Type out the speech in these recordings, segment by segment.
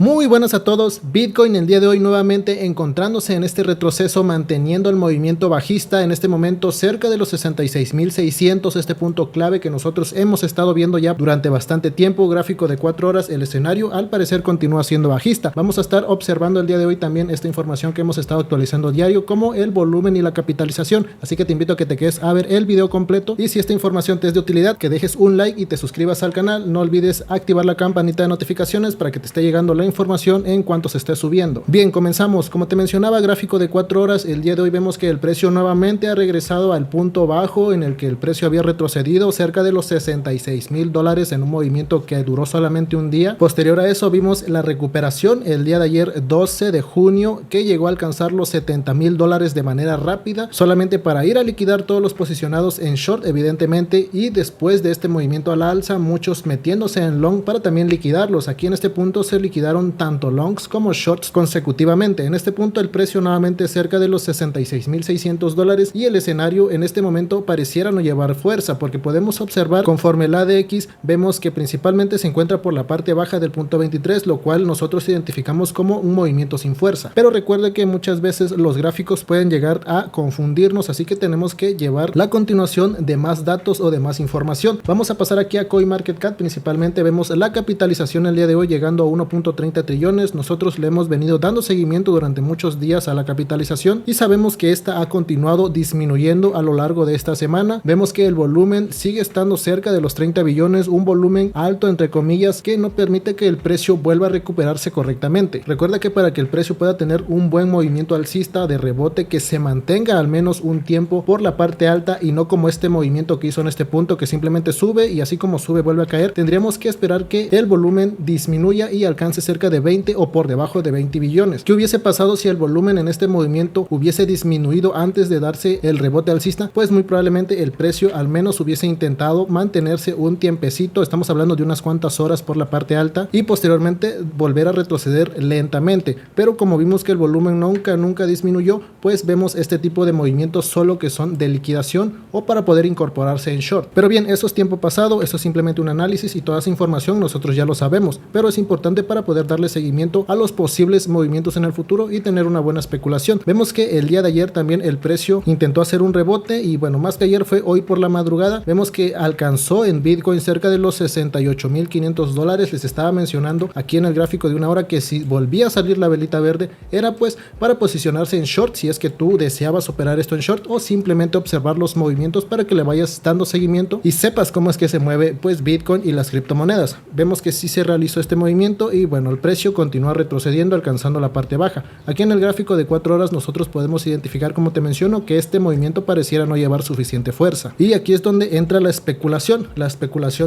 Muy buenas a todos. Bitcoin el día de hoy nuevamente encontrándose en este retroceso, manteniendo el movimiento bajista en este momento cerca de los 66.600, este punto clave que nosotros hemos estado viendo ya durante bastante tiempo. Gráfico de 4 horas, el escenario al parecer continúa siendo bajista. Vamos a estar observando el día de hoy también esta información que hemos estado actualizando diario, como el volumen y la capitalización, así que te invito a que te quedes a ver el video completo, y si esta información te es de utilidad, que dejes un like y te suscribas al canal. No olvides activar la campanita de notificaciones para que te esté llegando la información en cuanto se esté subiendo. Bien, comenzamos. Como te mencionaba, gráfico de 4 horas, el día de hoy vemos que el precio nuevamente ha regresado al punto bajo en el que el precio había retrocedido cerca de los $66,000 en un movimiento que duró solamente un día. Posterior a eso vimos la recuperación el día de ayer 12 de junio que llegó a alcanzar los $70,000 de manera rápida, solamente para ir a liquidar todos los posicionados en short evidentemente, y después de este movimiento a la alza muchos metiéndose en long para también liquidarlos. Aquí en este punto se liquidaron tanto longs como shorts consecutivamente. En este punto el precio nuevamente cerca de los $66,600 y el escenario en este momento pareciera no llevar fuerza, porque podemos observar conforme el ADX vemos que principalmente se encuentra por la parte baja del punto 23, lo cual nosotros identificamos como un movimiento sin fuerza. Pero recuerde que muchas veces los gráficos pueden llegar a confundirnos, así que tenemos que llevar la continuación de más datos o de más información. Vamos a pasar aquí a CoinMarketCap. Principalmente vemos la capitalización el día de hoy llegando a 1.30 trillones. Nosotros le hemos venido dando seguimiento durante muchos días a la capitalización y sabemos que esta ha continuado disminuyendo a lo largo de esta semana. Vemos que el volumen sigue estando cerca de los 30 billones, un volumen alto entre comillas que no permite que el precio vuelva a recuperarse correctamente. Recuerda que para que el precio pueda tener un buen movimiento alcista de rebote, que se mantenga al menos un tiempo por la parte alta y no como este movimiento que hizo en este punto, que simplemente sube y así como sube vuelve a caer, tendríamos que esperar que el volumen disminuya y alcance cerca de 20 o por debajo de 20 billones. ¿Qué hubiese pasado si el volumen en este movimiento hubiese disminuido antes de darse el rebote alcista? Pues muy probablemente el precio al menos hubiese intentado mantenerse un tiempecito, estamos hablando de unas cuantas horas por la parte alta, y posteriormente volver a retroceder lentamente. Pero como vimos que el volumen nunca disminuyó, pues vemos este tipo de movimientos solo que son de liquidación o para poder incorporarse en short. Pero bien, eso es tiempo pasado, eso es simplemente un análisis y toda esa información nosotros ya lo sabemos, pero es importante para poder darle seguimiento a los posibles movimientos en el futuro y tener una buena especulación. Vemos que el día de ayer también el precio intentó hacer un rebote, y bueno, más que ayer fue hoy por la madrugada. Vemos que alcanzó en Bitcoin cerca de los $68,500. Les estaba mencionando aquí en el gráfico de una hora que si volvía a salir la velita verde era pues para posicionarse en short, si es que tú deseabas operar esto en short, o simplemente observar los movimientos para que le vayas dando seguimiento y sepas cómo es que se mueve pues Bitcoin y las criptomonedas. Vemos que sí se realizó este movimiento y bueno, el precio continúa retrocediendo alcanzando la parte baja. Aquí en el gráfico de 4 horas nosotros podemos identificar, como te menciono, que este movimiento pareciera no llevar suficiente fuerza, y aquí es donde entra la especulación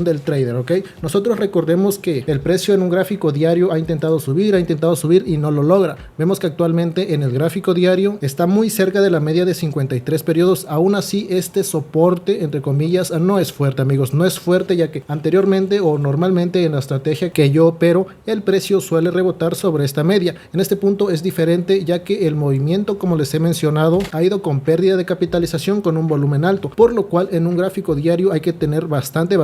del trader, ¿ok? Nosotros recordemos que el precio en un gráfico diario ha intentado subir y no lo logra. Vemos que actualmente en el gráfico diario está muy cerca de la media de 53 periodos. Aún así, este soporte entre comillas no es fuerte, amigos, no es fuerte, ya que anteriormente o normalmente en la estrategia que yo opero el precio suele rebotar sobre esta media. En este punto es diferente, ya que el movimiento, como les he mencionado, ha ido con pérdida de capitalización con un volumen alto, por lo cual en un gráfico diario hay que tener bastante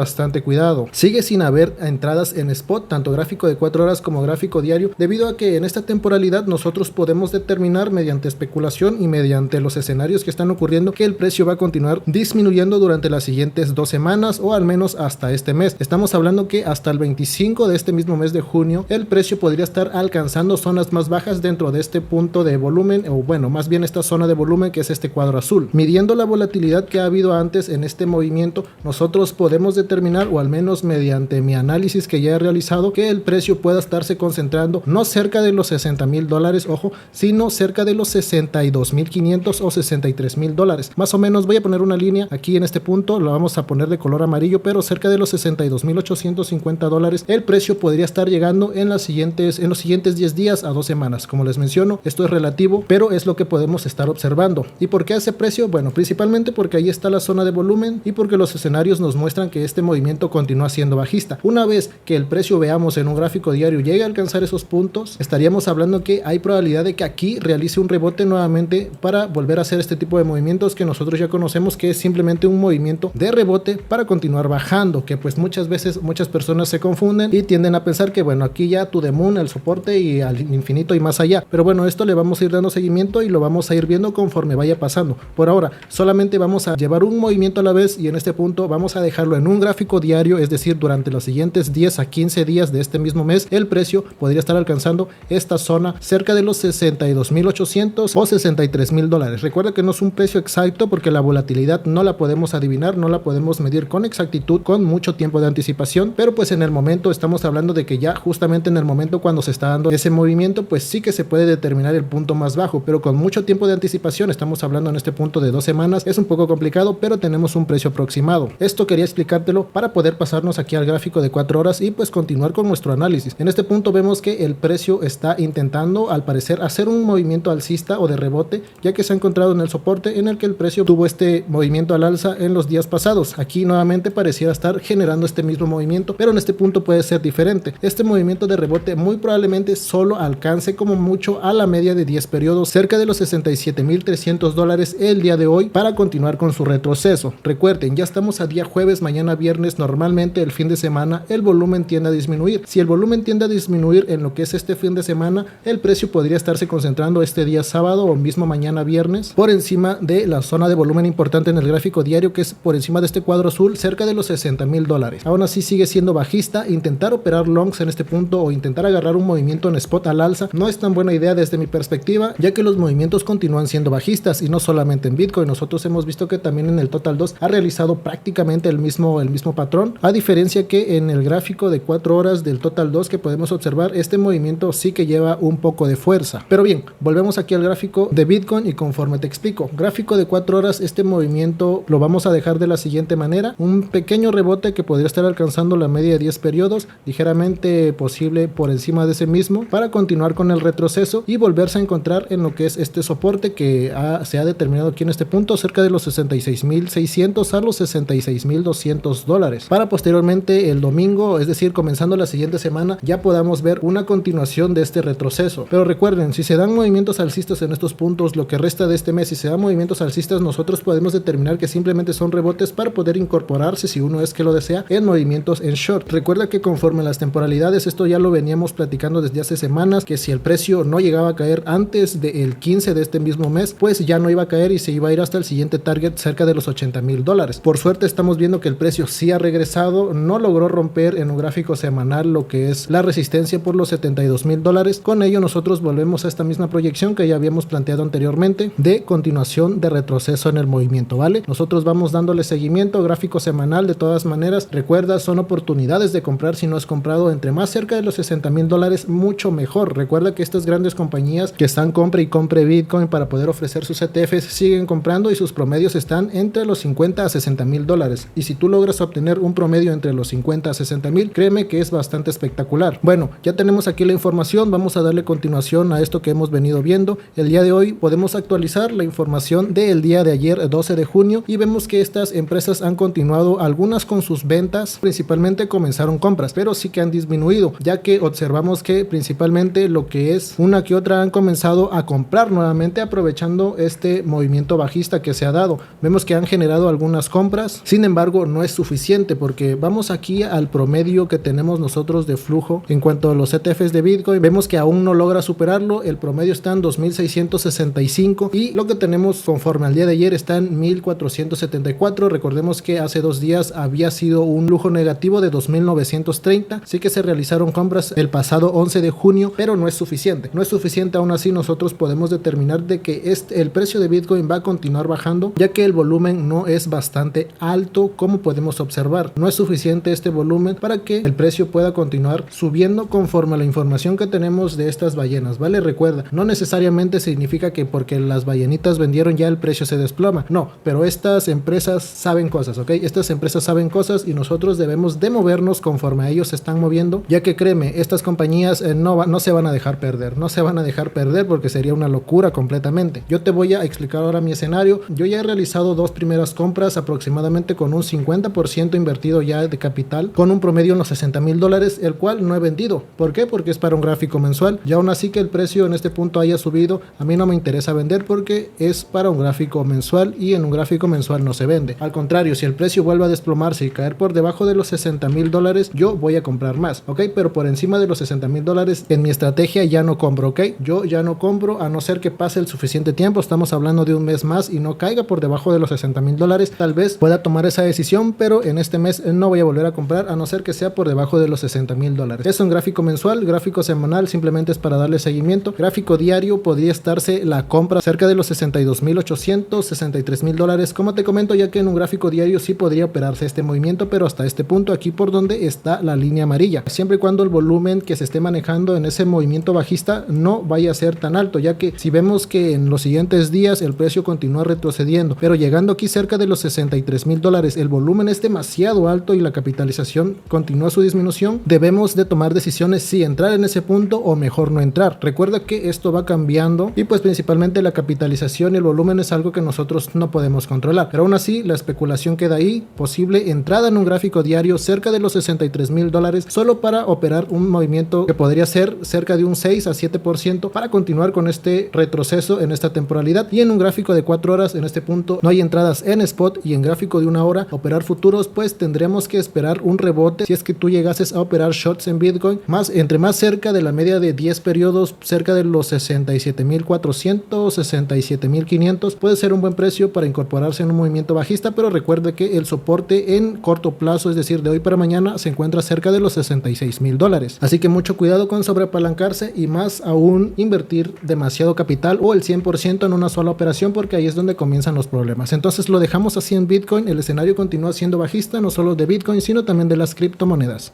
cuidado. Sigue sin haber entradas en spot, tanto gráfico de 4 horas como gráfico diario, debido a que en esta temporalidad nosotros podemos determinar mediante especulación y mediante los escenarios que están ocurriendo que el precio va a continuar disminuyendo durante las siguientes 2 semanas o al menos hasta este mes. Estamos hablando que hasta el 25 de este mismo mes de junio el precio podría estar alcanzando zonas más bajas dentro de este punto de volumen, o bueno, más bien esta zona de volumen que es este cuadro azul. Midiendo la volatilidad que ha habido antes en este movimiento, nosotros podemos determinar, o al menos mediante mi análisis que ya he realizado, que el precio pueda estarse concentrando no cerca de los $60,000, ojo, sino cerca de los $62,500 o $63,000. Más o menos voy a poner una línea aquí en este punto, lo vamos a poner de color amarillo, pero cerca de los $62,850 el precio podría estar llegando en los siguientes 10 días a 2 semanas. Como les menciono, esto es relativo, pero es lo que podemos estar observando. ¿Y por qué ese precio? Bueno, principalmente porque ahí está la zona de volumen y porque los escenarios nos muestran que este movimiento continúa siendo bajista. Una vez que el precio veamos en un gráfico diario llegue a alcanzar esos puntos, estaríamos hablando que hay probabilidad de que aquí realice un rebote nuevamente para volver a hacer este tipo de movimientos que nosotros ya conocemos, que es simplemente un movimiento de rebote para continuar bajando, que pues muchas veces muchas personas se confunden y tienden a pensar que bueno, aquí ya tu to the moon, el soporte y al infinito y más allá. Pero bueno, esto le vamos a ir dando seguimiento y lo vamos a ir viendo conforme vaya pasando. Por ahora, solamente vamos a llevar un movimiento a la vez y en este punto vamos a dejarlo en un gráfico diario, es decir, durante los siguientes 10 a 15 días de este mismo mes, el precio podría estar alcanzando esta zona cerca de los 62,800 o 63,000 dólares. Recuerda que no es un precio exacto porque la volatilidad no la podemos adivinar, no la podemos medir con exactitud, con mucho tiempo de anticipación, pero pues en el momento estamos hablando de que ya justamente en el momento cuando se está dando ese movimiento, pues sí que se puede determinar el punto más bajo, pero con mucho tiempo de anticipación, estamos hablando en este punto de 2 semanas, es un poco complicado, pero tenemos un precio aproximado. Esto quería explicártelo para poder pasarnos aquí al gráfico de 4 horas y pues continuar con nuestro análisis. En este punto vemos que el precio está intentando al parecer hacer un movimiento alcista o de rebote, ya que se ha encontrado en el soporte en el que el precio tuvo este movimiento al alza en los días pasados. Aquí nuevamente pareciera estar generando este mismo movimiento, pero en este punto puede ser diferente. Este movimiento de rebote muy probablemente solo alcance como mucho a la media de 10 periodos cerca de los 67,300 dólares el día de hoy para continuar con su retroceso. Recuerden, ya estamos a día jueves, mañana viernes, normalmente el fin de semana el volumen tiende a disminuir. Si el volumen tiende a disminuir en lo que es este fin de semana, el precio podría estarse concentrando este día sábado o mismo mañana viernes por encima de la zona de volumen importante en el gráfico diario, que es por encima de este cuadro azul, cerca de los 60,000 dólares. Aún así sigue siendo bajista. Intentar operar longs en este punto o intentar agarrar un movimiento en spot al alza no es tan buena idea desde mi perspectiva, ya que los movimientos continúan siendo bajistas y no solamente en Bitcoin. Nosotros hemos visto que también en el Total 2 ha realizado prácticamente el mismo patrón, a diferencia que en el gráfico de 4 horas del Total 2 que podemos observar, este movimiento sí que lleva un poco de fuerza. Pero bien, volvemos aquí al gráfico de Bitcoin y conforme te explico, gráfico de 4 horas, este movimiento lo vamos a dejar de la siguiente manera: un pequeño rebote que podría estar alcanzando la media de 10 periodos, ligeramente posible por encima de ese mismo, para continuar con el retroceso y volverse a encontrar en lo que es este soporte que se ha determinado aquí en este punto cerca de los 66,600 a los 66,200 dólares, para posteriormente el domingo, es decir, comenzando la siguiente semana, ya podamos ver una continuación de este retroceso. Pero recuerden, si se dan movimientos alcistas en estos puntos, lo que resta de este mes, si se dan movimientos alcistas, nosotros podemos determinar que simplemente son rebotes para poder incorporarse, si uno es que lo desea, en movimientos en short. Recuerda que conforme las temporalidades, esto ya lo veníamos platicando desde hace semanas, que si el precio no llegaba a caer antes del 15 de este mismo mes, pues ya no iba a caer y se iba a ir hasta el siguiente target cerca de los 80,000 dólares. Por suerte estamos viendo que el precio sí ha regresado, no logró romper en un gráfico semanal lo que es la resistencia por los 72,000 dólares. Con ello nosotros volvemos a esta misma proyección que ya habíamos planteado anteriormente de continuación de retroceso en el movimiento, ¿vale? Nosotros vamos dándole seguimiento, gráfico semanal. De todas maneras, recuerda, son oportunidades de comprar. Si no has comprado, entre más cerca de los 60,000 dólares, mucho mejor. Recuerda que estas grandes compañías que están compre y compre Bitcoin para poder ofrecer sus ETFs siguen comprando y sus promedios están entre los 50 a 60,000 dólares. Y si tú logras obtener un promedio entre los 50 a 60,000, créeme que es bastante espectacular. Bueno, ya tenemos aquí la información, vamos a darle continuación a esto que hemos venido viendo. El día de hoy podemos actualizar la información del día de ayer, 12 de junio, y vemos que estas empresas han continuado, algunas con sus ventas, principalmente comenzaron compras, pero sí que han disminuido, ya que observamos que principalmente lo que es una que otra han comenzado a comprar nuevamente, aprovechando este movimiento bajista que se ha dado. Vemos que han generado algunas compras, sin embargo no es suficiente, porque vamos aquí al promedio que tenemos nosotros de flujo en cuanto a los ETFs de Bitcoin. Vemos que aún no logra superarlo, el promedio está en 2,665 y lo que tenemos conforme al día de ayer está en 1,474. Recordemos que hace 2 días había sido un flujo negativo de 2,930, sí que se realizaron compras el pasado 11 de junio, pero no es suficiente. No es suficiente, aún así nosotros podemos determinar de que el precio de Bitcoin va a continuar bajando, ya que el volumen no es bastante alto como podemos observar. No es suficiente este volumen para que el precio pueda continuar subiendo conforme a la información que tenemos de estas ballenas, ¿vale? Recuerda, no necesariamente significa que porque las ballenitas vendieron ya el precio se desploma, no, pero estas empresas saben cosas, ¿ok? Estas empresas saben cosas y nosotros debemos de movernos conforme a ellos se están moviendo, ya que créeme, estas compañías no se van a dejar perder, no se van a dejar perder porque sería una locura completamente. Yo te voy a explicar ahora mi escenario. Yo ya he realizado 2 primeras compras aproximadamente con un 50% invertido ya de capital, con un promedio en los 60,000 dólares, el cual no he vendido. ¿Por qué? Porque es para un gráfico mensual. Y aún así que el precio en este punto haya subido, a mí no me interesa vender porque es para un gráfico mensual y en un gráfico mensual no se vende. Al contrario, si el precio vuelve a desplomarse y caer por debajo de los 60,000 dólares, yo voy a comprar más, ¿ok? Pero por encima encima de los 60,000 dólares, en mi estrategia ya no compro, ¿ok? Yo ya no compro a no ser que pase el suficiente tiempo, estamos hablando de un mes más y no caiga por debajo de los 60,000 dólares, tal vez pueda tomar esa decisión, pero en este mes no voy a volver a comprar a no ser que sea por debajo de los 60,000 dólares. Es un gráfico mensual, gráfico semanal simplemente es para darle seguimiento. Gráfico diario podría estarse la compra cerca de los 62,800, 63,000 dólares, como te comento, ya que en un gráfico diario sí podría operarse este movimiento, pero hasta este punto aquí por donde está la línea amarilla, siempre y cuando el volumen que se esté manejando en ese movimiento bajista no vaya a ser tan alto, ya que si vemos que en los siguientes días el precio continúa retrocediendo, pero llegando aquí cerca de los 63,000 dólares, el volumen es demasiado alto y la capitalización continúa su disminución, debemos de tomar decisiones si entrar en ese punto o mejor no entrar. Recuerda que esto va cambiando y pues principalmente la capitalización y el volumen es algo que nosotros no podemos controlar, pero aún así la especulación queda ahí, posible entrada en un gráfico diario cerca de los 63,000 dólares solo para operar un movimiento que podría ser cerca de un 6 a 7% para continuar con este retroceso en esta temporalidad. Y en un gráfico de 4 horas en este punto no hay entradas en spot, y en gráfico de 1 hora operar futuros, pues tendremos que esperar un rebote si es que tú llegases a operar shorts en Bitcoin, entre más cerca de la media de 10 periodos, cerca de los 67,400, 67,500, puede ser un buen precio para incorporarse en un movimiento bajista, pero recuerde que el soporte en corto plazo, es decir, de hoy para mañana, se encuentra cerca de los 66,000 dólares. Así que mucho cuidado con sobreapalancarse y más aún invertir demasiado capital o el 100% en una sola operación, porque ahí es donde comienzan los problemas. Entonces lo dejamos así en Bitcoin. El escenario continúa siendo bajista, no solo de Bitcoin, sino también de las criptomonedas.